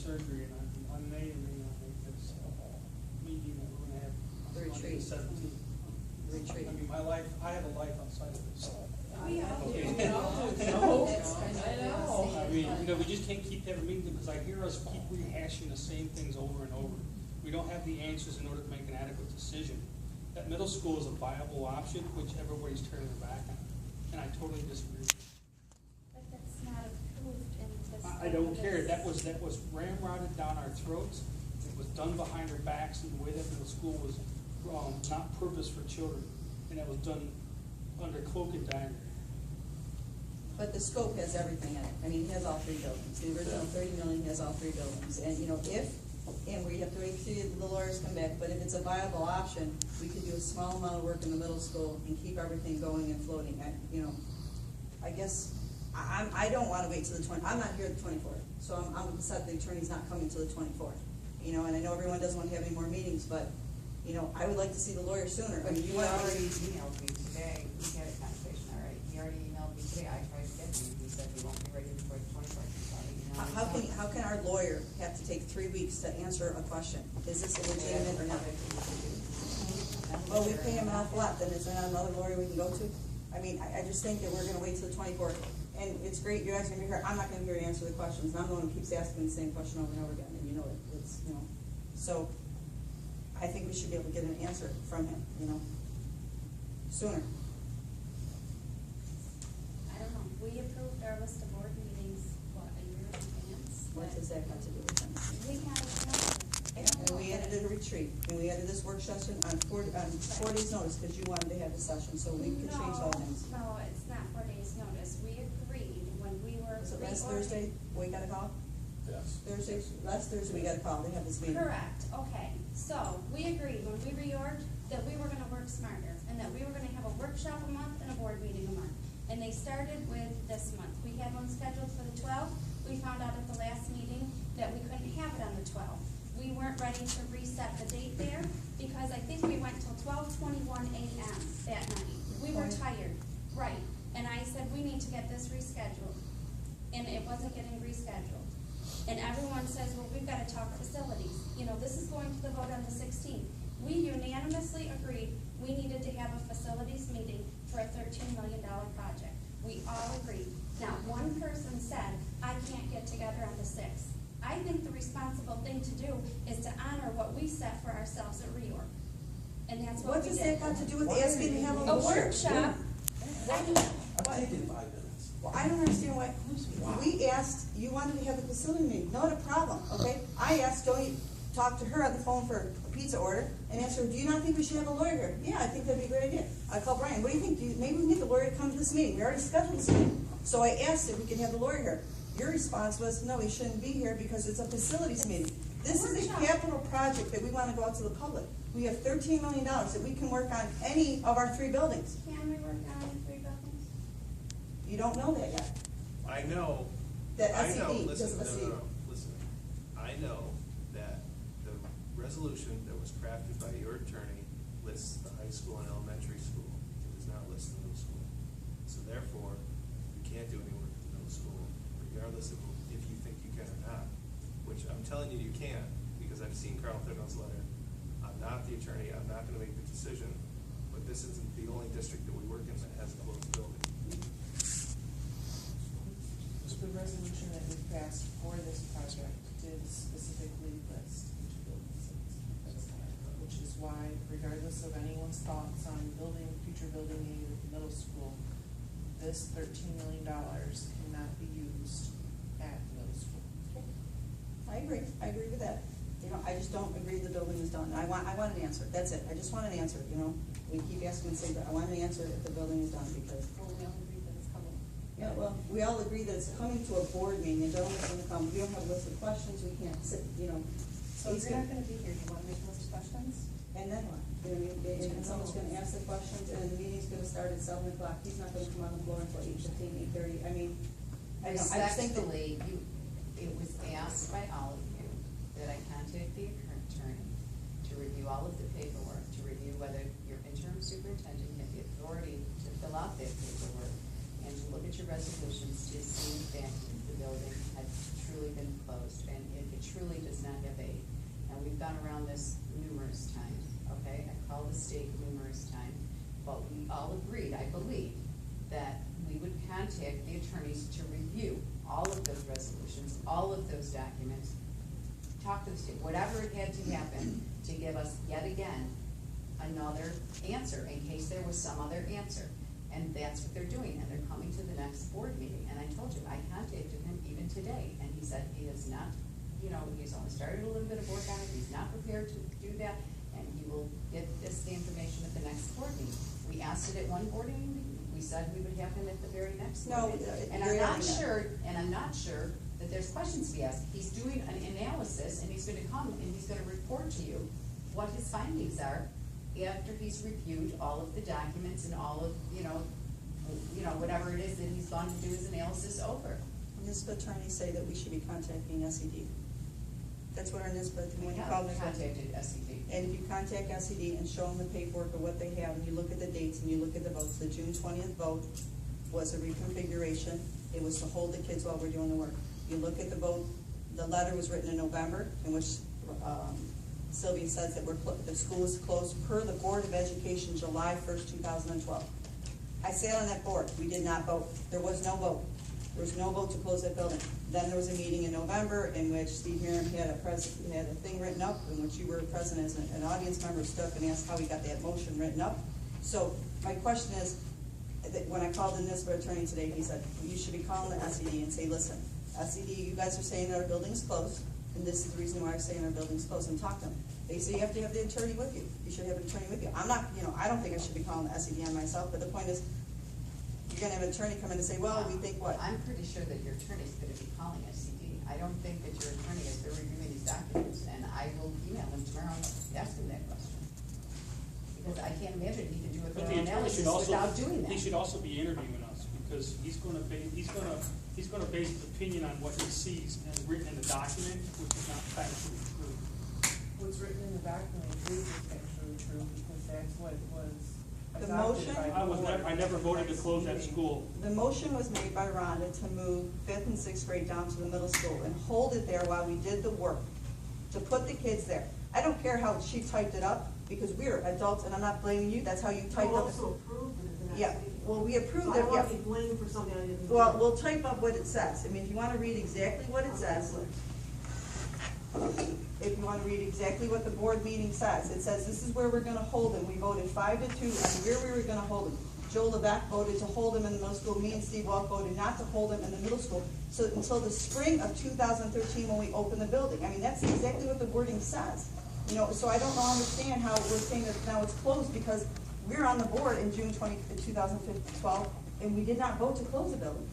surgery, and I may or may not make this meeting that we're gonna have The on Monday retreat. the 17th. Retreat. I mean, my life, I have a life outside of this. We all do. Okay. We all do. I know. I mean, we just can't keep having meetings because I hear us keep rehashing the same things over and over. We don't have the answers in order to make an adequate decision. That middle school is a viable option, which everybody's turning their back on, and I totally disagree with you. But that's not approved in this. I don't care, that was ramrodded down our throats, it was done behind our backs, and the way that middle school was, not purpose for children, and that was done under cloak and dagger. But the scope has everything in it. I mean, it has all three buildings. The original 30 million has all three buildings. And, you know, and we have to wait till the lawyers come back, but if it's a viable option, we could do a small amount of work in the middle school and keep everything going and floating. I guess, I don't wanna wait till the 20th. I'm not here the 24th, so I'm upset the attorney's not coming till the 24th. And I know everyone doesn't want to have any more meetings, but, I would like to see the lawyer sooner. I mean, He you want already emailed me today, we had a conversation already, he already emailed me today, I tried to get him, he said he won't be ready before the 24th, he's already emailed me. How can our lawyer have to take 3 weeks to answer a question? Is this a legitimate or not? Well, we pay him an awful lot, then is there not another lawyer we can go to? I mean, I just think that we're gonna wait till the 24th, and it's great, you guys are gonna be here, I'm not gonna be here to answer the questions, and I'm the one who keeps asking the same question over and over again, and so, I think we should be able to get an answer from him, sooner. I don't know, we approved our list of board meetings, a year in advance? What does that got to do with him? We had And we edited a retreat, and we edited this work session on 4 days' notice, because you wanted to have the session, so we could change all things. No, it's not 4 days' notice. We agreed when we were. Was it last Thursday, we got a call? Yes. Last Thursday, we got a call, they have this meeting. Correct, okay. So, we agreed when we reorged that we were gonna work smarter, and that we were gonna have a workshop a month and a board meeting a month. And they started with this month. We had one scheduled for the 12th. We found out at the last meeting that we couldn't have it on the 12th. We weren't ready to reset the date there, because I think we went till 12:21 a.m. that night. We were tired, right, and I said, we need to get this rescheduled, and it wasn't getting rescheduled. And everyone says, well, we've gotta talk facilities, this is going to the vote on the 16th. We unanimously agreed we needed to have a facilities meeting for a $13 million project. We all agreed. Now, one person said, I can't get together on the 6th. I think the responsible thing to do is to honor what we set for ourselves at reorg. And that's what What we does did. that got to do with asking to have a A lawyer? workshop. I'm taking 5 minutes. Well, I don't understand why, we asked, you wanted to have the facility meeting, not a problem, okay? I asked, don't you talk to her on the phone for a pizza order, and asked her, do you not think we should have a lawyer here? Yeah, I think that'd be a great idea. I called Brian, what do you think? Maybe we can get the lawyer to come to this meeting, we already scheduled this meeting. So I asked if we can have the lawyer here. Your response was, no, he shouldn't be here because it's a facilities meeting. This is a capital project that we wanna go out to the public. We have $13 million that we can work on any of our 3 buildings. Can we work on 3 buildings? You don't know that yet. I know. That I SED, know, doesn't listen, SED. no, listen. I know that the resolution that was crafted by your attorney lists the high school and elementary school. It does not list the middle school. So therefore, you can't do any work at the middle school, regardless of if you think you can or not. Which I'm telling you, you can, because I've seen Carl Thurman's letter. I'm not the attorney, I'm not gonna make the decision, but this isn't the only district that we work in that has a closed building. The resolution that we passed for this project did specifically list each building's which is why, regardless of anyone's thoughts on future building aid at the middle school, this $13 million cannot be used at the middle school. I agree with that. I just don't agree the building is done. I want an answer, that's it, I just want an answer, We keep asking the same, but I want an answer if the building is done, because. Well, we all agree that it's coming. Yeah, well, we all agree that it's coming to a board meeting, and gentlemen's gonna come, we don't have a list of questions, we can't sit, So if you're not gonna be here, do you wanna make those questions? and then what? And someone's gonna ask the questions, and the meeting's gonna start at 7 o'clock, he's not gonna come on the floor until 8:15, 8:30, I just think that. Respectfully, it was asked by all of you that I contact the attorney to review all of the paperwork, to review whether your interim superintendent had the authority to fill out that paperwork, and to look at your resolutions to see if that the building had truly been closed, and if it truly does not have a, and we've gone around this numerous times, okay? I called the state numerous times, but we all agreed, I believe, that we would contact the attorneys to review all of those resolutions, all of those documents, talk to the state, whatever it had to happen to give us yet again another answer in case there was some other answer. And that's what they're doing, and they're coming to the next board meeting. And I told you, I contacted him even today, and he said he is not, you know, he's only started a little bit of work on it, he's not prepared to do that, and he will get this, the information at the next board meeting. We asked it at one board meeting, we said we would have him at the very next No, board meeting. And you're I'm not adding that. sure, that there's questions to be asked. He's doing an analysis, and he's gonna come and he's gonna report to you what his findings are after he's reviewed all of the documents and all of, you know, whatever it is that he's gone to do his analysis over. NISBA attorneys say that we should be contacting SED. That's what our NISBA, when you We call have NISBA. contacted SED. And if you contact SED and show them the paperwork of what they have, and you look at the dates and you look at the votes, the June 20th vote was a reconfiguration. It was to hold the kids while we're doing the work. You look at the vote, the letter was written in November, in which Sylvia says that the school is closed per the Board of Education, July 1st, 2012. I sat on that board. We did not vote. There was no vote. There was no vote to close that building. Then there was a meeting in November in which Steve Merrim had a thing written up, in which you were present as an audience member, stood up and asked how he got that motion written up. So my question is, that when I called the NISBA attorney today, he said, you should be calling the SED and say, listen, SED, you guys are saying that our building's closed, and this is the reason why I'm saying our building's closed, and talk to them. They say you have to have the attorney with you. You should have an attorney with you. I'm not, I don't think I should be calling the SED on myself, but the point is, you're gonna have an attorney come in and say, well, we think what? I'm pretty sure that your attorney's gonna be calling SED. I don't think that your attorney is reviewing these documents, and I will email them tomorrow and ask him that question. Because I can't imagine he can do a But thorough the attorney analysis should also, without doing that. he should also be interviewing us, because he's gonna base his opinion on what he sees and written in the document, which is not factually true. What's written in the document is actually true, because that's what was The adopted motion- by the I board never voted to at the close that meeting. school. The motion was made by Rhonda to move 5th and 6th grade down to the middle school and hold it there while we did the work, to put the kids there. I don't care how she typed it up, because we're adults, and I'm not blaming you, that's how you typed You up. also approved it the next Yeah, meeting. well, we So approved I it, don't yeah. want to be blamed for something I didn't do. Well, we'll type up what it says. I mean, if you wanna read exactly what it says, if you wanna read exactly what the board meeting says, it says, this is where we're gonna hold them. We voted 5-2 on where we were gonna hold them. Joe Levesque voted to hold them in the middle school, me and Steve Welk voted not to hold them in the middle school. So until the spring of 2013 when we open the building. I mean, that's exactly what the wording says. So I don't understand how we're saying that now it's closed, because we're on the board in June 2012, and we did not vote to close the building.